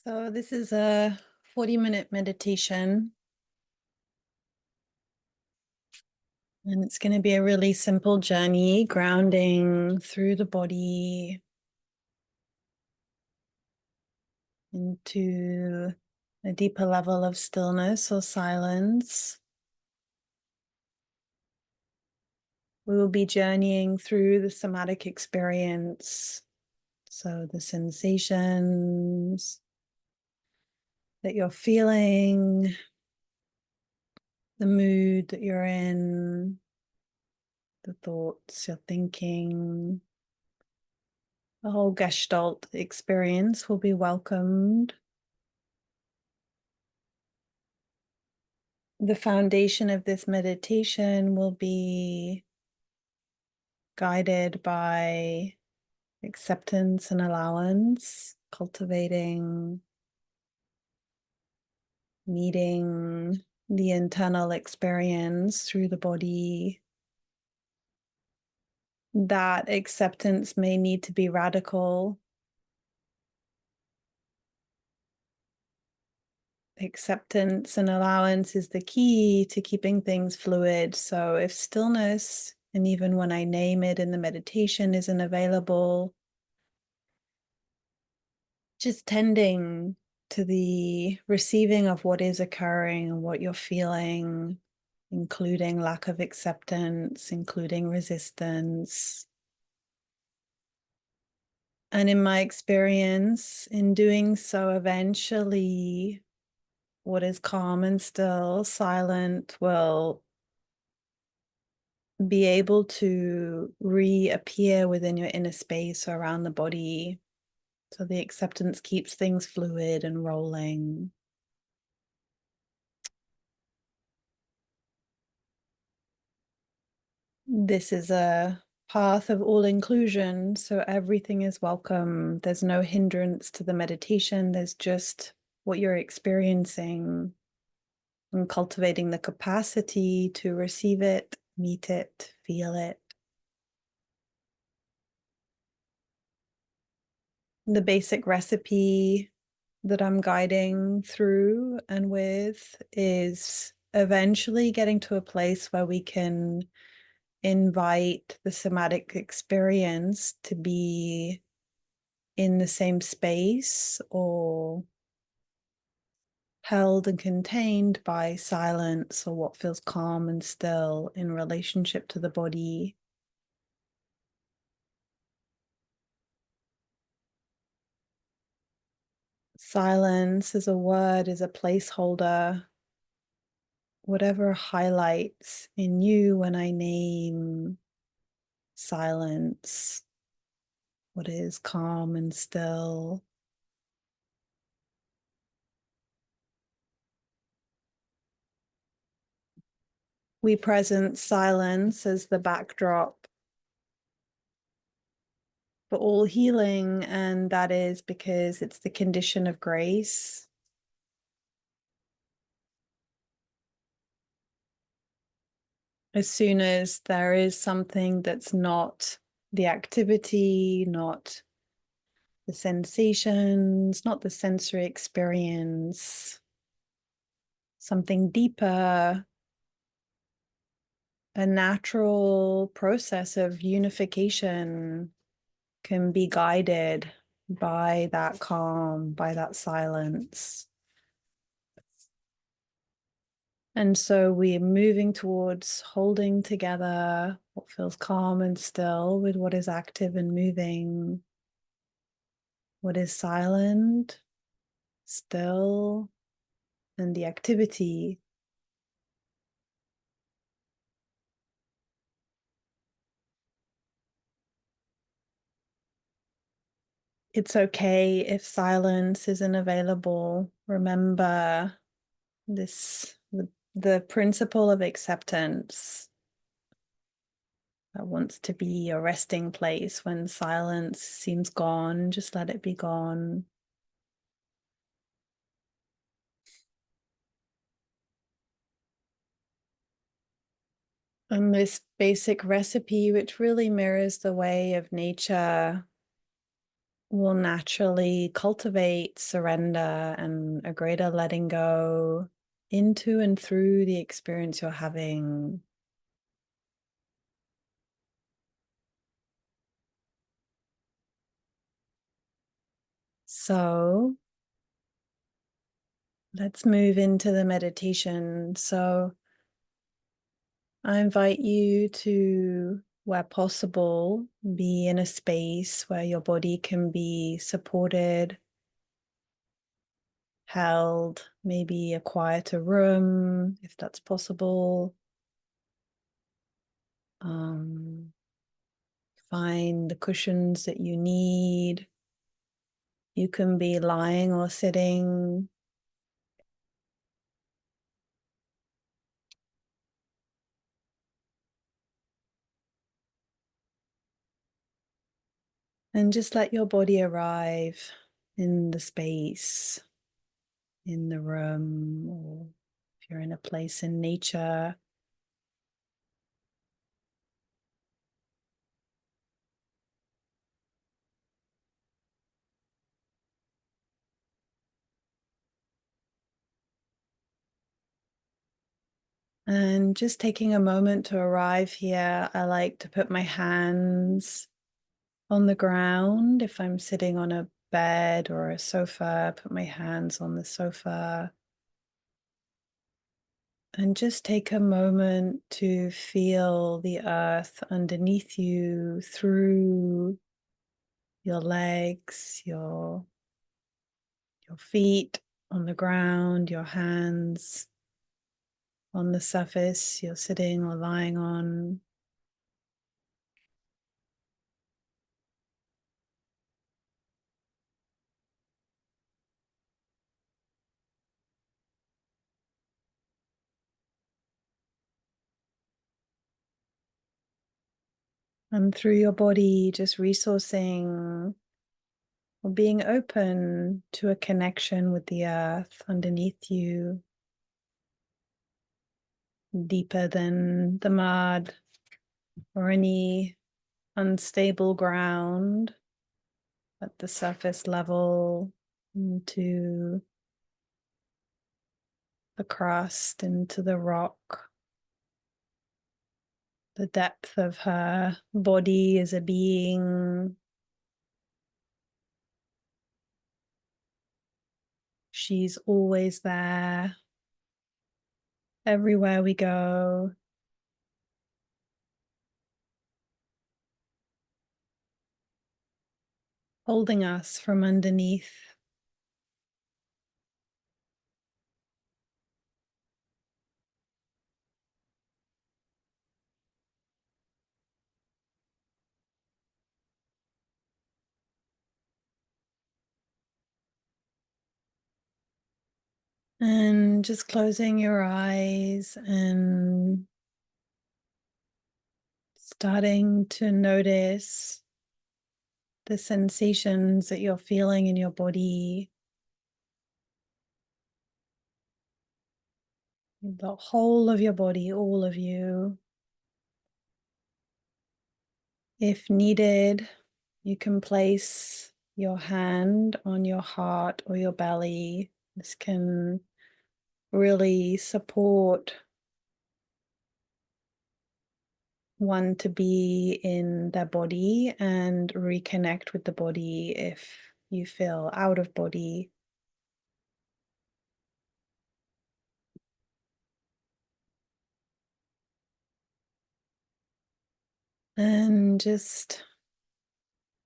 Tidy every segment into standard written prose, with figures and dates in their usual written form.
So this is a 40-minute meditation, and it's going to be a really simple journey, grounding through the body into a deeper level of stillness or silence. We will be journeying through the somatic experience, so the sensations that you're feeling, the mood that you're in, the thoughts you're thinking. The whole Gestalt experience will be welcomed. The foundation of this meditation will be guided by acceptance and allowance, cultivating, meeting the internal experience through the body. That acceptance may need to be radical. Acceptance and allowance is the key to keeping things fluid. So if stillness, and even when I name it in the meditation, isn't available, just tending to the receiving of what is occurring and what you're feeling, including lack of acceptance, including resistance. And in my experience, in doing so, eventually what is calm and still, silent, will be able to reappear within your inner space or around the body. So the acceptance keeps things fluid and rolling. This is a path of all inclusion, so everything is welcome. There's no hindrance to the meditation. There's just what you're experiencing and cultivating the capacity to receive it, meet it, feel it. The basic recipe that I'm guiding through and with is eventually getting to a place where we can invite the somatic experience to be in the same space or held and contained by silence or what feels calm and still in relationship to the body. Silence as a word is a placeholder. Whatever highlights in you when I name silence, what is calm and still. We present silence as the backdrop for all healing, and that is because it's the condition of grace. As soon as there is something that's not the activity, not the sensations, not the sensory experience, something deeper, a natural process of unification can be guided by that calm, by that silence. And so we're moving towards holding together what feels calm and still with what is active and moving, what is silent, still, and the activity. It's okay if silence isn't available. Remember this, the principle of acceptance that wants to be a resting place. When silence seems gone, just let it be gone. And this basic recipe, which really mirrors the way of nature, will naturally cultivate surrender and a greater letting go into and through the experience you're having. So let's move into the meditation. So I invite you to, where possible, be in a space where your body can be supported, held, maybe a quieter room if that's possible. Find the cushions that you need. You can be lying or sitting. And just let your body arrive in the space, in the room, or if you're in a place in nature. And just taking a moment to arrive here, I like to put my hands on the ground. If I'm sitting on a bed or a sofa, put my hands on the sofa. And just take a moment to feel the earth underneath you through your legs, your feet on the ground, your hands on the surface you're sitting or lying on. And through your body, just resourcing or being open to a connection with the earth underneath you, deeper than the mud or any unstable ground, at the surface level, into the crust, into the rock. The depth of her body as a being. She's always there, everywhere we go. Holding us from underneath. And just closing your eyes and starting to notice the sensations that you're feeling in your body, the whole of your body, all of you. If needed, you can place your hand on your heart or your belly. This can really support one to be in their body and reconnect with the body if you feel out of body. And just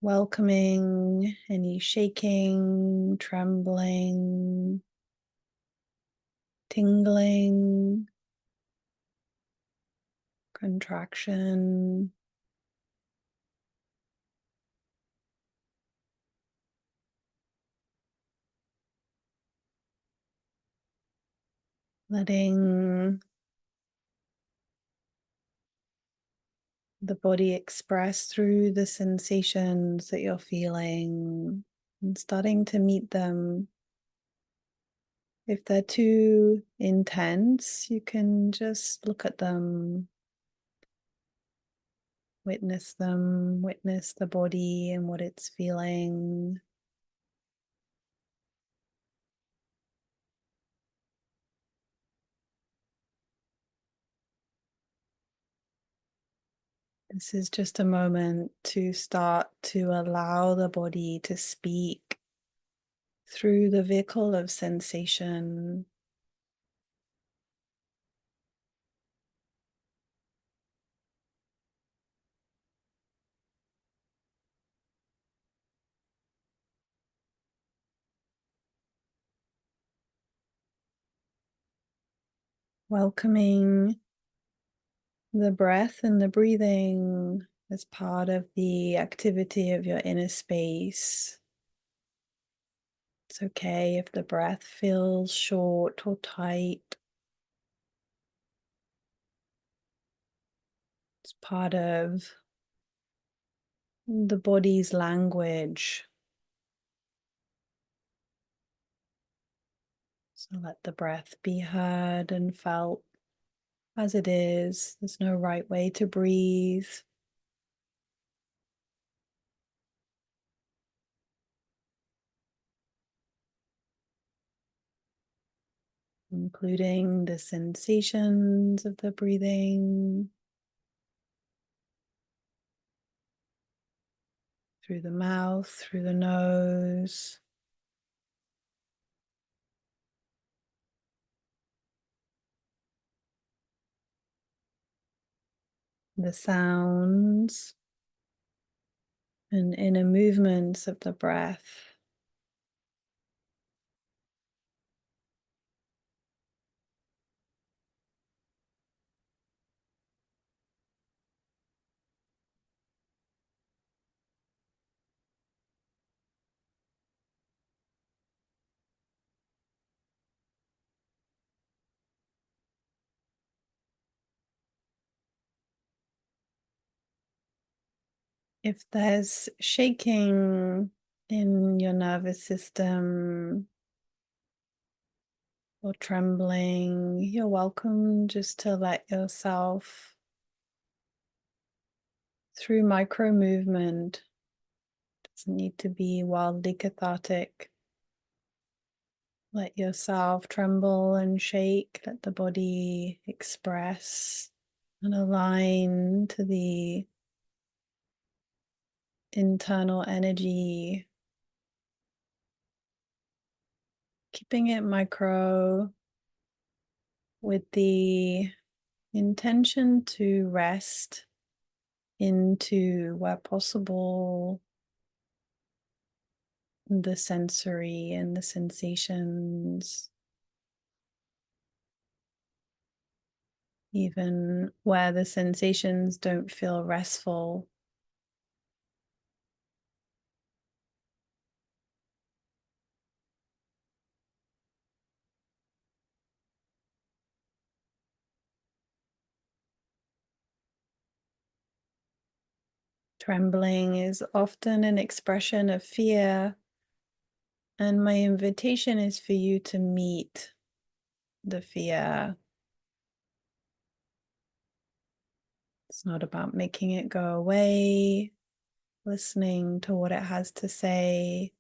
welcoming any shaking, trembling, tingling, contraction. Letting the body express through the sensations that you're feeling and starting to meet them. If they're too intense, you can just look at them Witness them, witness the body and what it's feeling. This is just a moment to start to allow the body to speak through the vehicle of sensation. Welcoming the breath and the breathing as part of the activity of your inner space. It's okay if the breath feels short or tight. It's part of the body's language. So let the breath be heard and felt as it is. There's no right way to breathe. Including the sensations of the breathing through the mouth, through the nose. The sounds and inner movements of the breath. If there's shaking in your nervous system or trembling, you're welcome just to let yourself, through micro movement, doesn't need to be wildly cathartic. Let yourself tremble and shake, let the body express and align to the internal energy, keeping it micro with the intention to rest into, where possible, the sensory and the sensations, even where the sensations don't feel restful. Trembling is often an expression of fear, and my invitation is for you to meet the fear. It's not about making it go away, listening to what it has to say.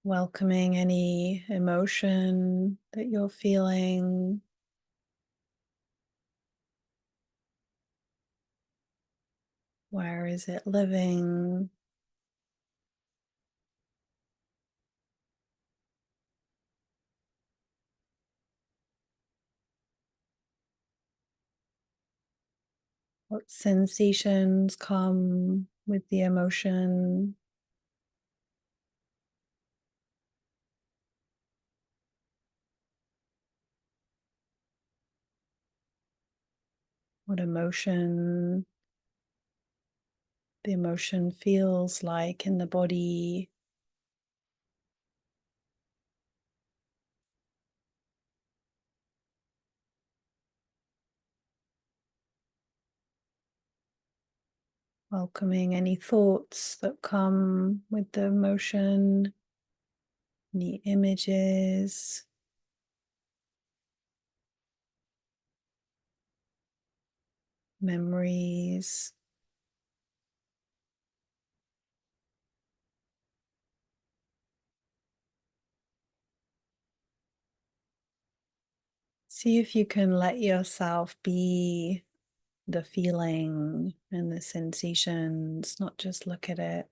Welcoming any emotion that you're feeling. Where is it living? What sensations come with the emotion? What emotion the emotion feels like in the body. Welcoming any thoughts that come with the emotion, any images, memories. See if you can let yourself be the feeling and the sensations, not just look at it.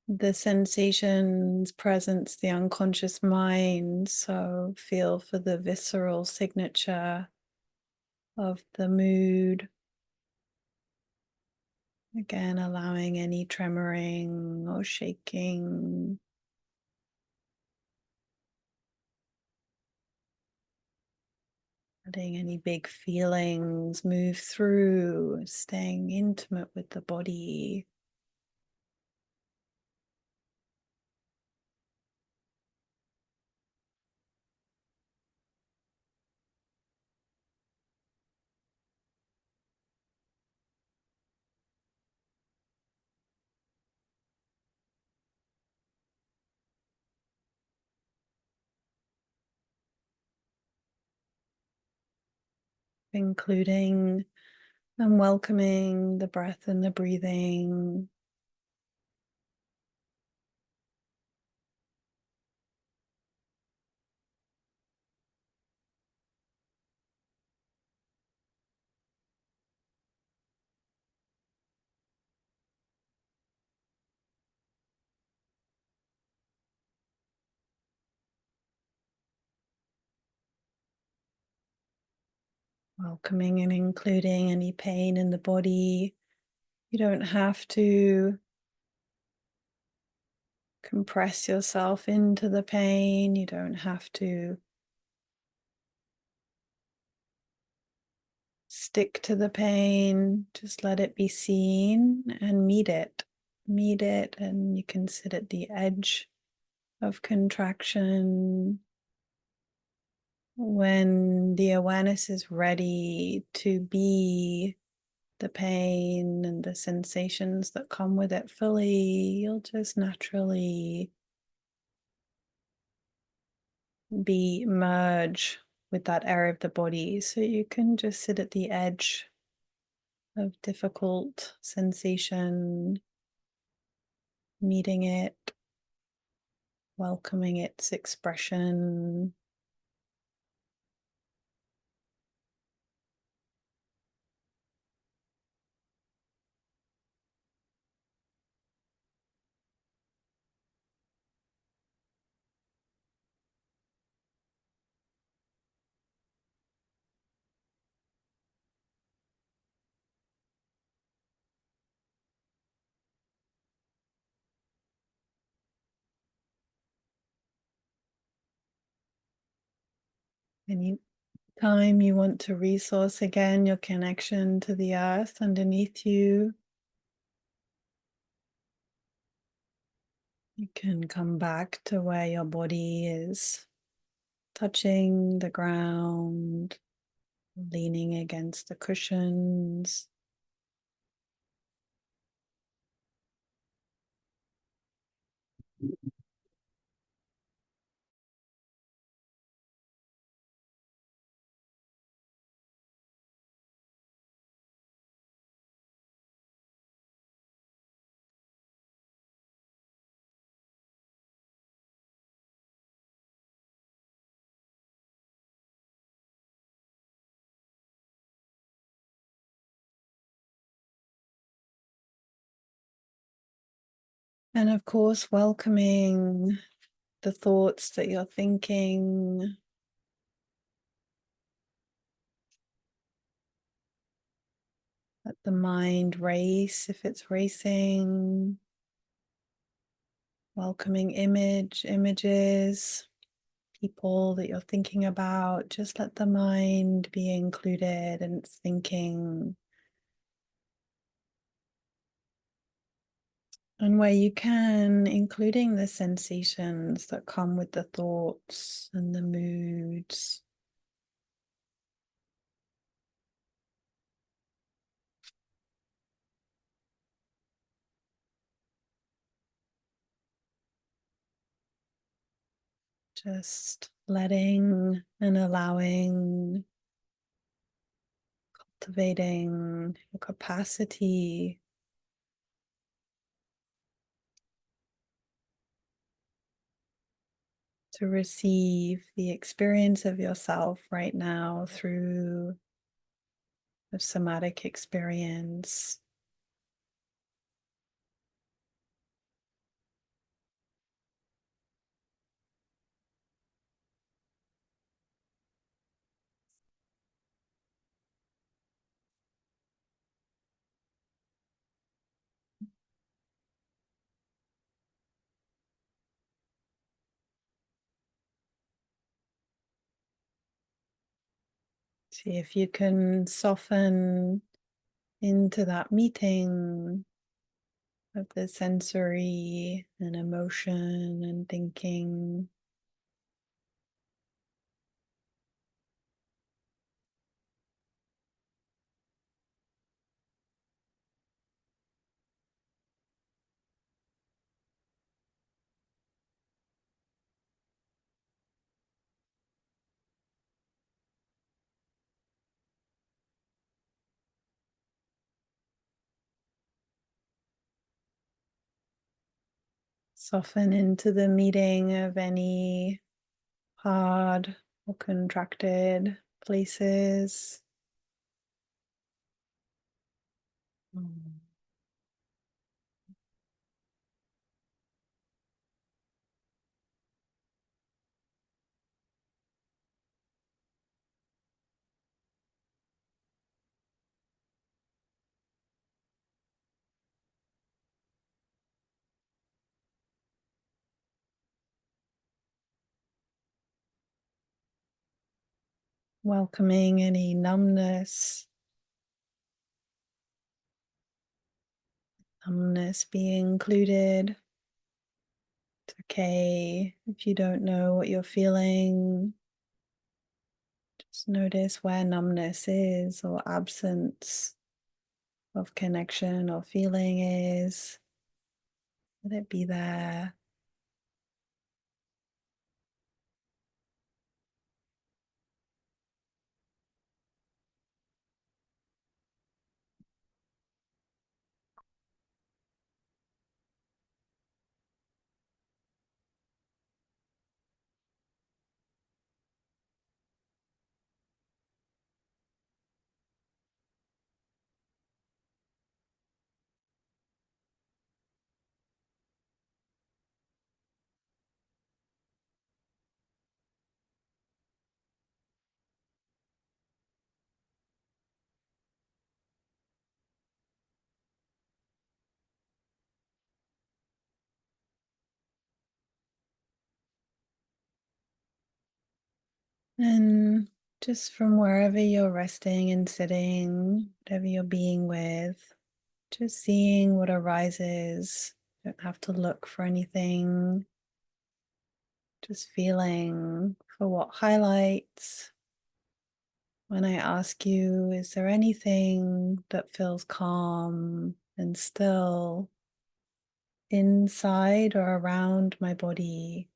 The sensations presence the unconscious mind, so feel for the visceral signature of the mood. Again, allowing any tremoring or shaking. Letting any big feelings move through, staying intimate with the body. Including and welcoming the breath and the breathing. Welcoming and including any pain in the body. You don't have to compress yourself into the pain. You don't have to stick to the pain. Just let it be seen and meet it. Meet it, and you can sit at the edge of contraction. When the awareness is ready to be the pain and the sensations that come with it fully, you'll just naturally be merge with that area of the body. So you can just sit at the edge of difficult sensation, meeting it, welcoming its expression. Anytime you want to resource again your connection to the earth underneath you, you can come back to where your body is touching the ground, leaning against the cushions. And of course, welcoming the thoughts that you're thinking, the mind race if it's racing, welcoming images, people that you're thinking about. Just let the mind be included in its thinking. And where you can, including the sensations that come with the thoughts and the moods. Just letting and allowing, cultivating your capacity to receive the experience of yourself right now through the somatic experience. See if you can soften into that meeting of the sensory and emotion and thinking. Soften into the meeting of any hard or contracted places. Welcoming any numbness being included. It's okay if you don't know what you're feeling. Just notice where numbness is or absence of connection or feeling is. Let it be there. And just from wherever you're resting and sitting, whatever you're being with, just seeing what arises. Don't have to look for anything. Just feeling for what highlights. When I ask you, is there anything that feels calm and still inside or around my body?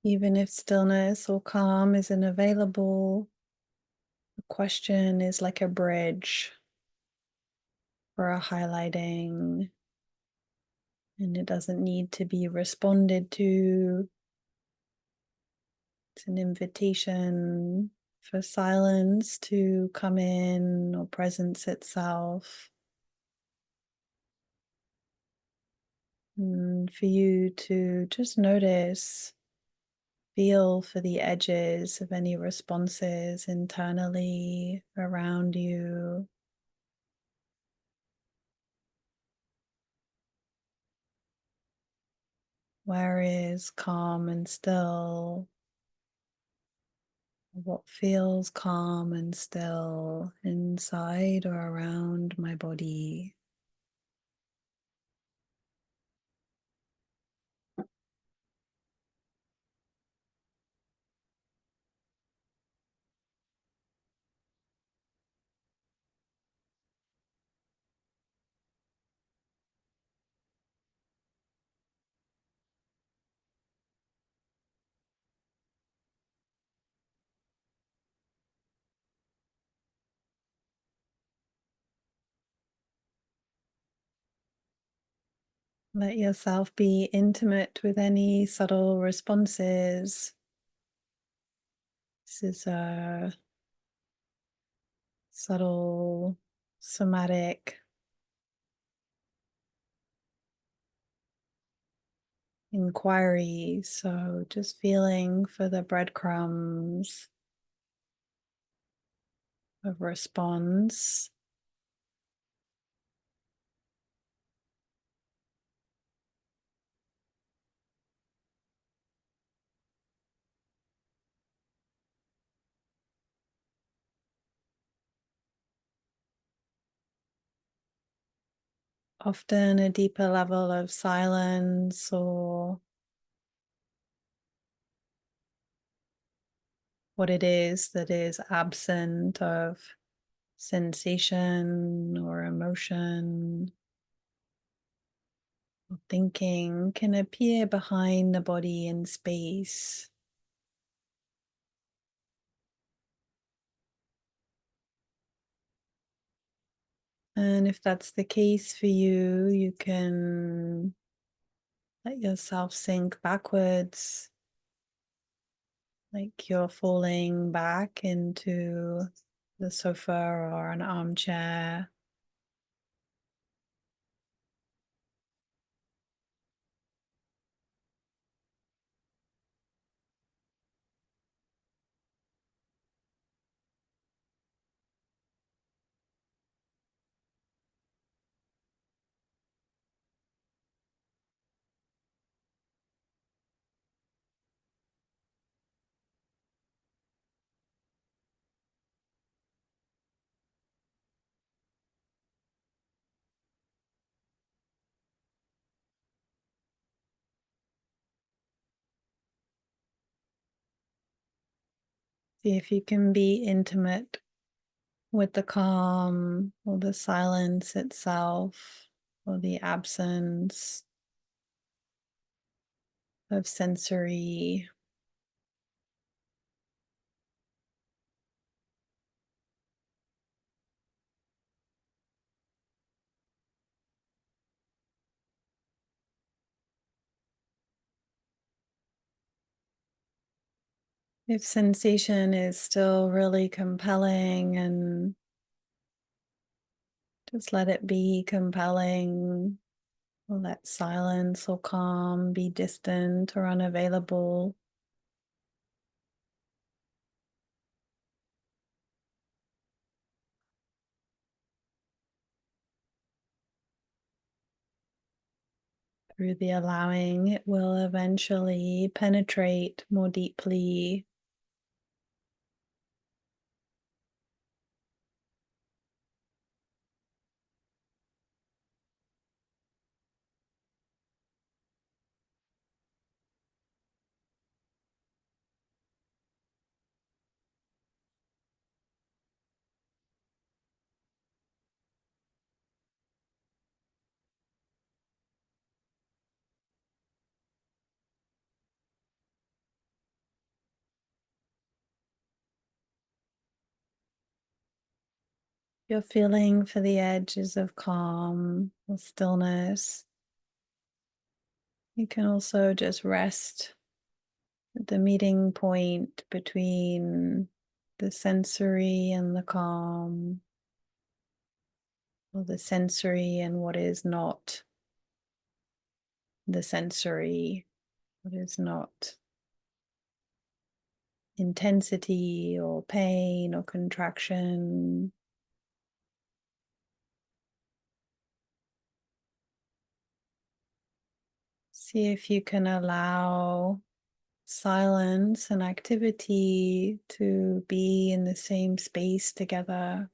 Even if stillness or calm isn't available, the question is like a bridge for a highlighting, and it doesn't need to be responded to. It's an invitation for silence to come in, or presence itself. And for you to just notice, feel for the edges of any responses internally around you. Where is calm and still? What feels calm and still inside or around my body? Let yourself be intimate with any subtle responses. This is a subtle somatic inquiry. So just feeling for the breadcrumbs of response. Often a deeper level of silence or what it is that is absent of sensation or emotion or thinking can appear behind the body in space. And if that's the case for you, you can let yourself sink backwards, like you're falling back into the sofa or an armchair. See if you can be intimate with the calm or the silence itself or the absence of sensory. If sensation is still really compelling, and just let it be compelling. Let silence or calm be distant or unavailable. Through the allowing, it will eventually penetrate more deeply. You're feeling for the edges of calm or stillness. You can also just rest the meeting point between the sensory and the calm, or the sensory and what is not the sensory, what is not intensity or pain or contraction. See if you can allow silence and activity to be in the same space together.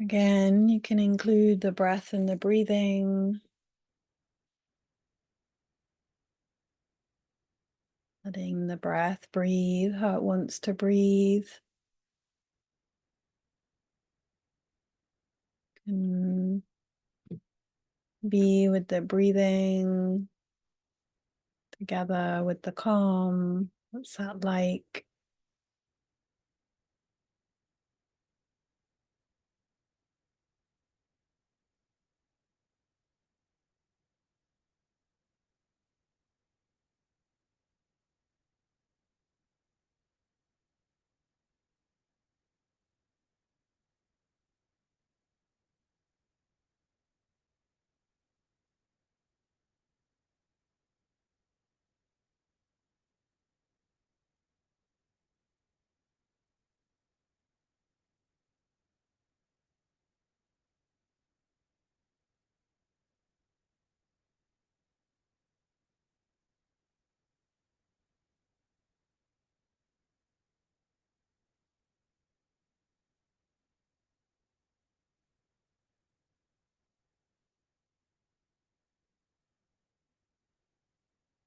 Again, you can include the breath and the breathing, letting the breath breathe how it wants to breathe. And be with the breathing together with the calm. What's that like?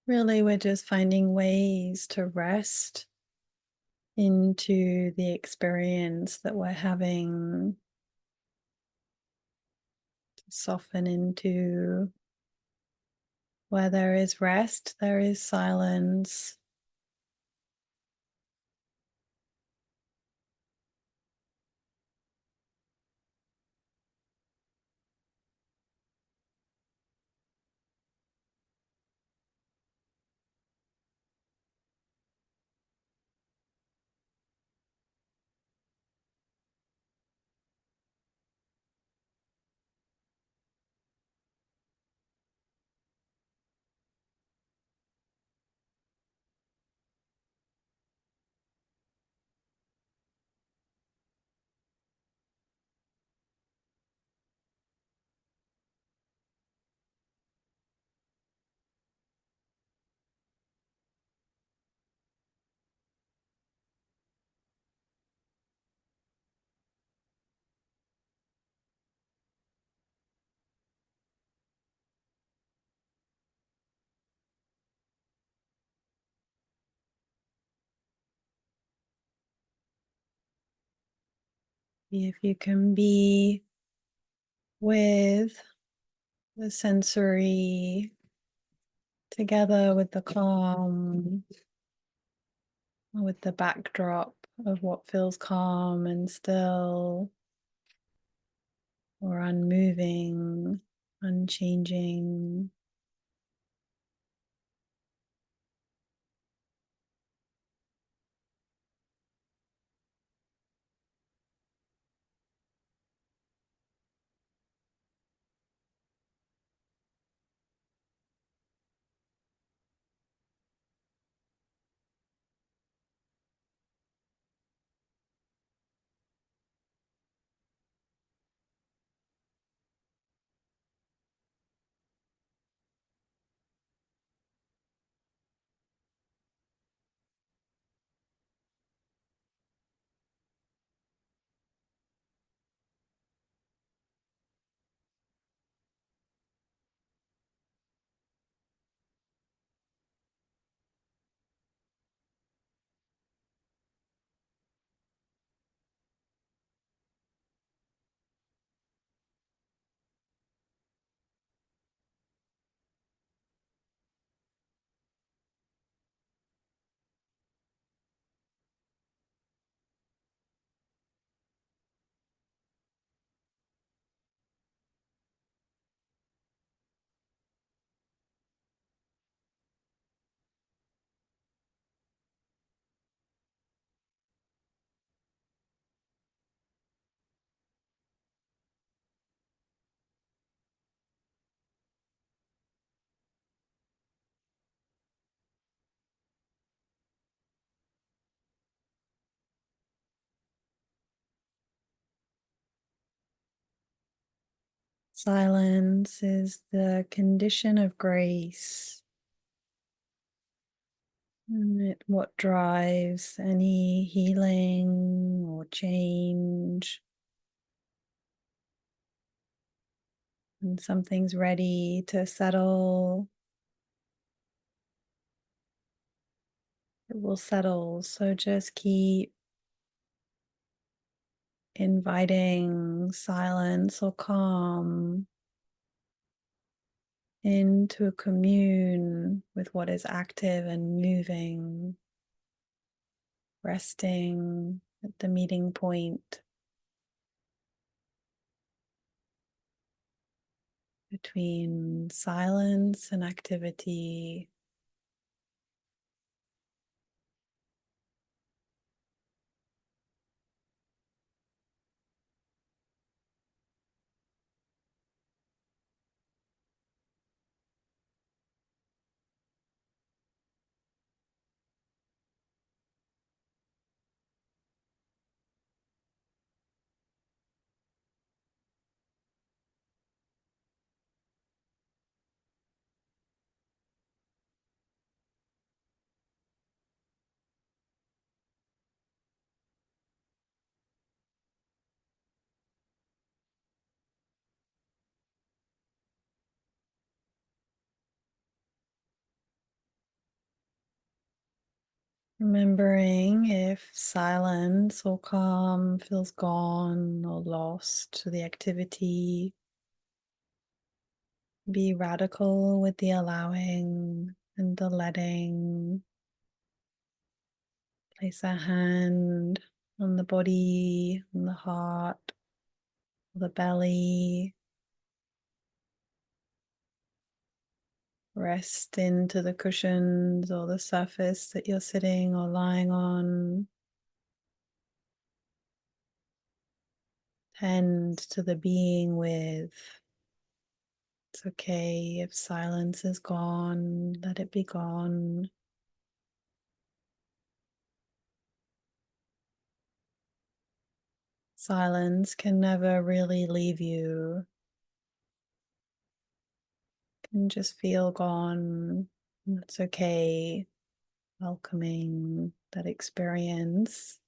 Really, we're just finding ways to rest into the experience that we're having, to soften into where there is rest, there is silence. If you can be with the sensory together with the calm, with the backdrop of what feels calm and still, or unmoving, unchanging. Silence is the condition of grace. And what drives any healing or change. When something's ready to settle, it will settle. So just keep inviting silence or calm in to commune with what is active and moving, resting at the meeting point between silence and activity. Remembering if silence or calm feels gone or lost to the activity, be radical with the allowing and the letting. Place a hand on the body, on the heart, the belly. Rest into the cushions or the surface that you're sitting or lying on. Tend to the being with. It's okay if silence is gone, let it be gone. Silence can never really leave you. It can just feel gone. It's okay. Welcoming that experience.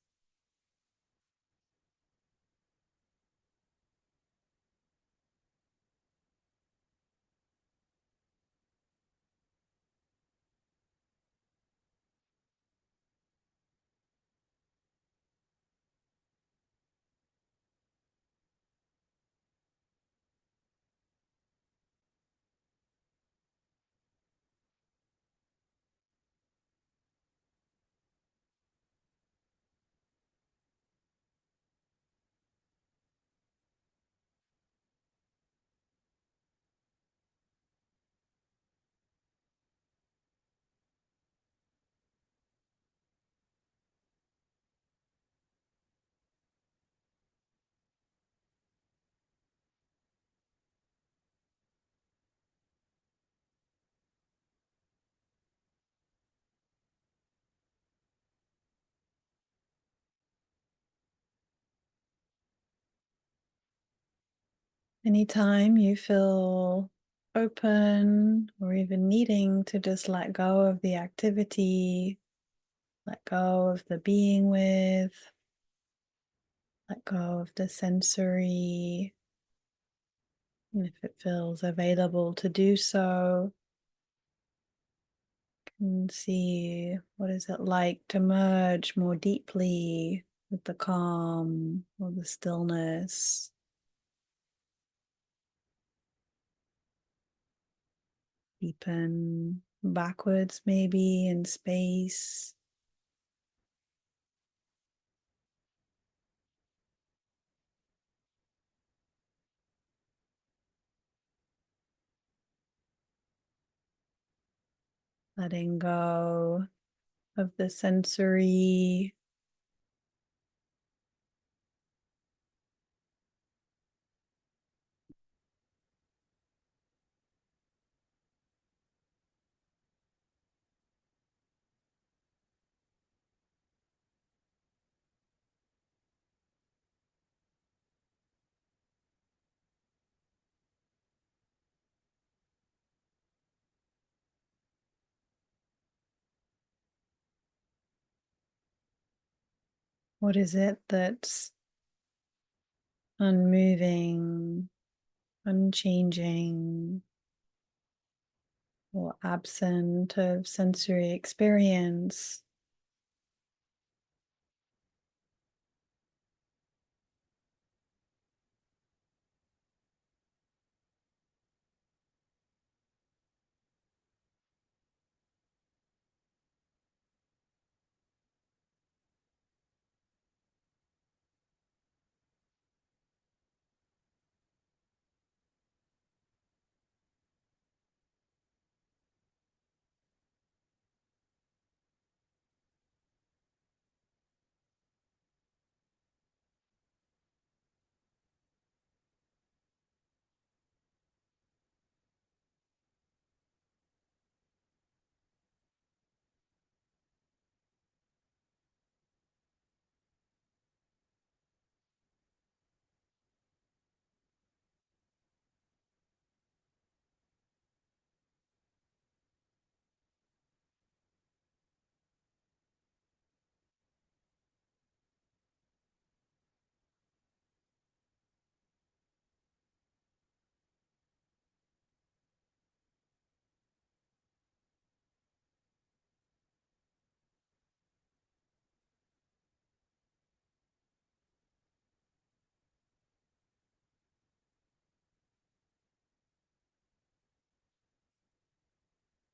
Anytime you feel open or even needing to just let go of the activity, let go of the being with, let go of the sensory, and if it feels available to do so, and see what is it like to merge more deeply with the calm or the stillness. Deepen backwards maybe in space. Letting go of the sensory, What is it that's unmoving, unchanging, or absent of sensory experience?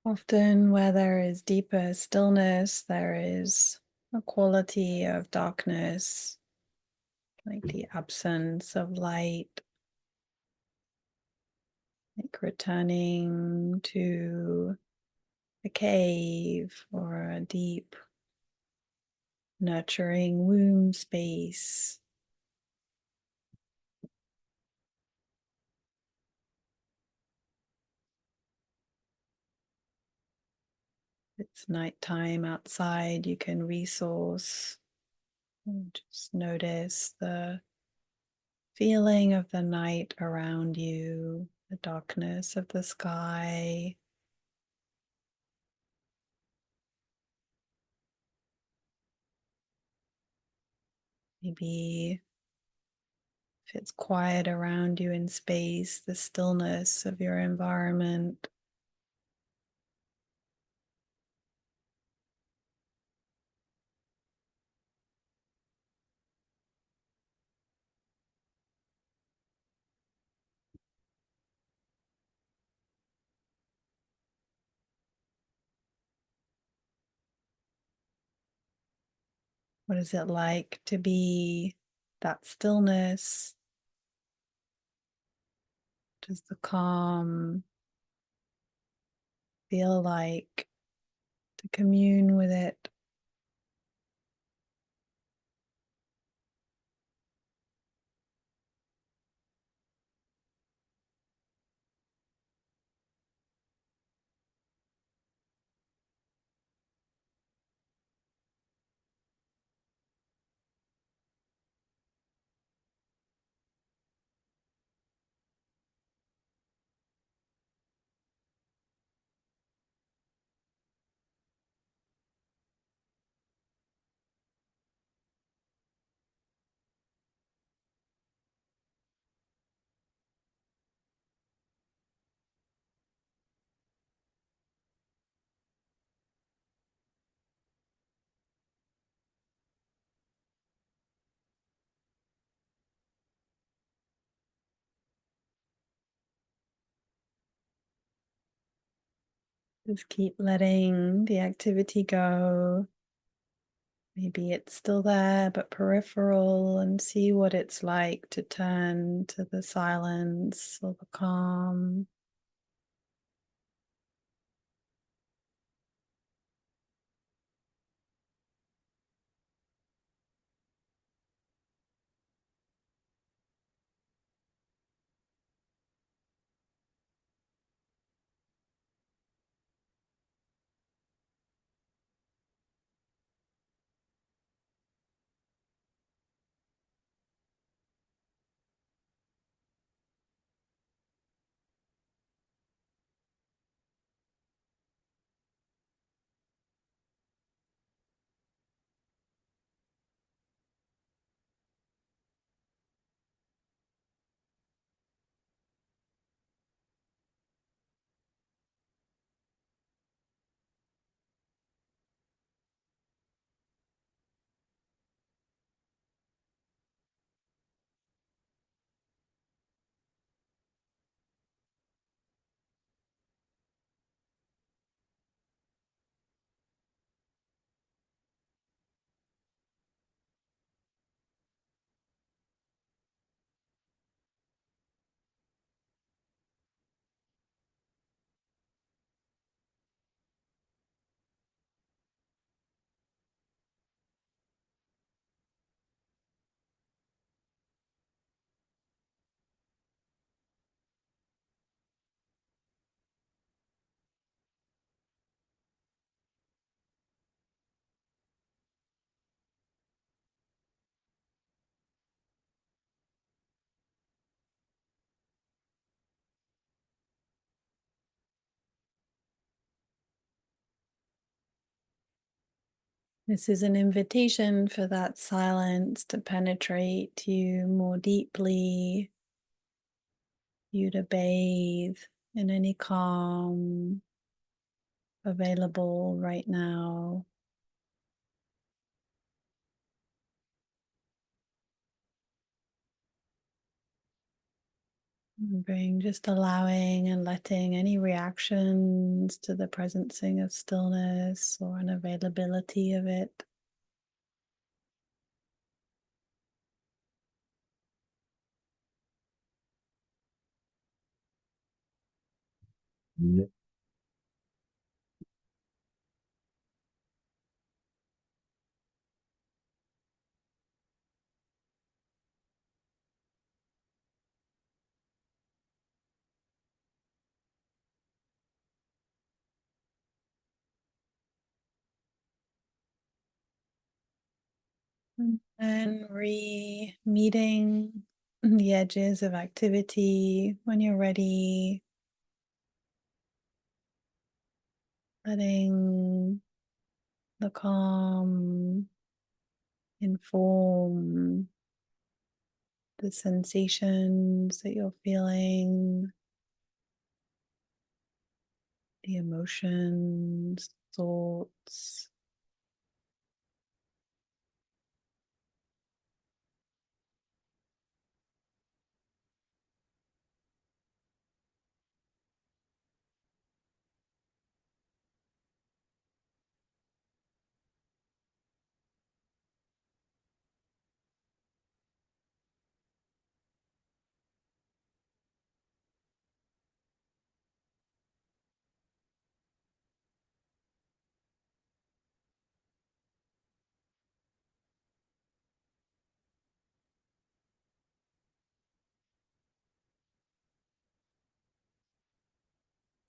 Often, where there is deeper stillness, there is a quality of darkness, like the absence of light, like returning to a cave or a deep, nurturing womb space. It's nighttime outside, you can resource and just notice the feeling of the night around you, the darkness of the sky. Maybe if it's quiet around you in space, the stillness of your environment. What is it like to be that stillness? Does the calm feel like to commune with it? Just keep letting the activity go. Maybe it's still there, but peripheral, and see what it's like to turn to the silence or the calm. This is an invitation for that silence to penetrate you more deeply, you to bathe in any calm available right now. Being just allowing and letting any reactions to the presencing of stillness or unavailability of it and re-meeting the edges of activity when you're ready, letting the calm inform the sensations that you're feeling, the emotions, thoughts.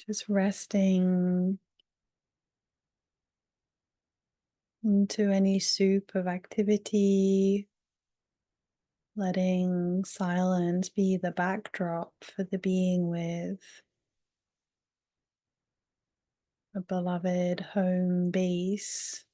Just resting into any soup of activity, letting silence be the backdrop for the being with a beloved home base.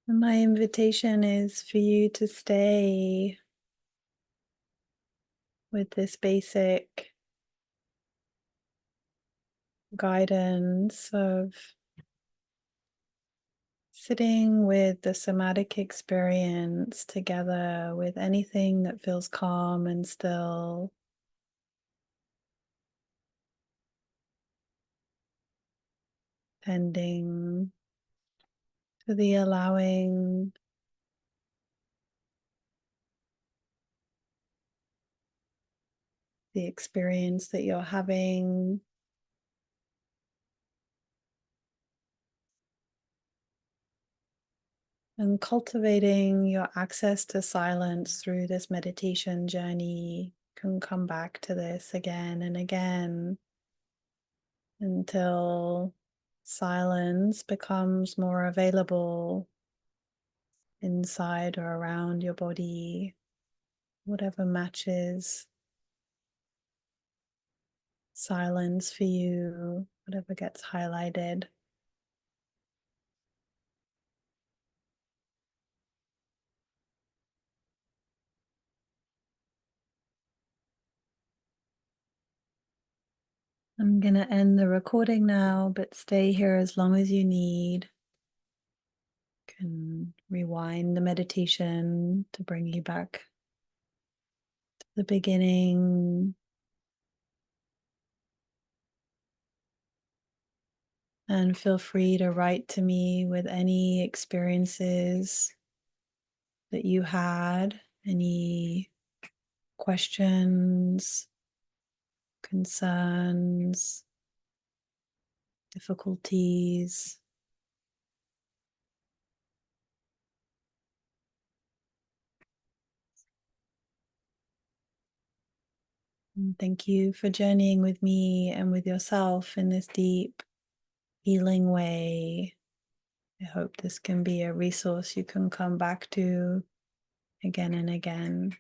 And my invitation is for you to stay with this basic guidance of sitting with the somatic experience together with anything that feels calm and still, tending to the allowing the experience that you're having, and cultivating your access to silence through this meditation journey. Can come back to this again and again until silence becomes more available inside or around your body, whatever matches silence for you, whatever gets highlighted. I'm going to end the recording now, but stay here as long as you need. You can rewind the meditation to bring you back to the beginning. And feel free to write to me with any experiences that you had, any questions, concerns, difficulties. And thank you for journeying with me and with yourself in this deep healing way. I hope this can be a resource you can come back to again and again.